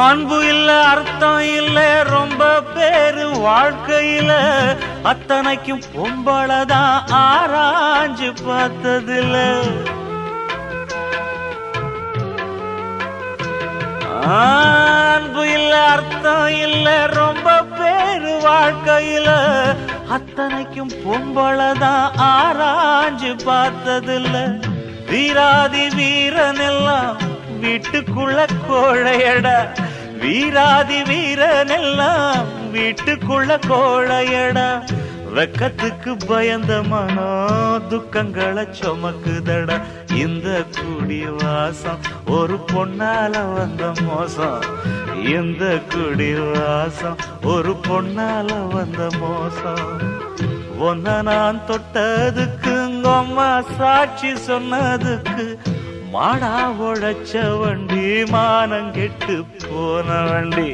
அன்பு இல்ல அர்த்தம் இல்ல ரொம்ப பேரு வாழ்க்கையில அத்தனைக்கும் பொம்பளதான் ஆராய்ஞ்சு பார்த்ததில்ல. அன்பு இல்ல அர்த்தம் இல்ல ரொம்ப பேரு வாழ்க்கையில அத்தனைக்கும் பொம்பளதான் ஆராய்ஞ்சு பார்த்ததில்ல. வீராதி வீரன் எல்லாம் வீட்டுக்குள்ள கோழையடா, வீராதி வீரன் எல்லாம் வீட்டுக்குள்ள கோழையடா. வெக்கத்துக்கு பயந்த மனோ துக்கங்களை சுமக்குதடா. இந்த குடி வாசம் ஒரு பொன்னால வந்த மோசம், இந்த குடி வாசம் ஒரு பொன்னால வந்த மோசம். ஒன்ன நான் தொட்டதுக்கு அம்மா சாட்சி சொன்னதுக்கு மாடா உழைச்ச வண்டி மானங்கெட்டு போன வண்டி.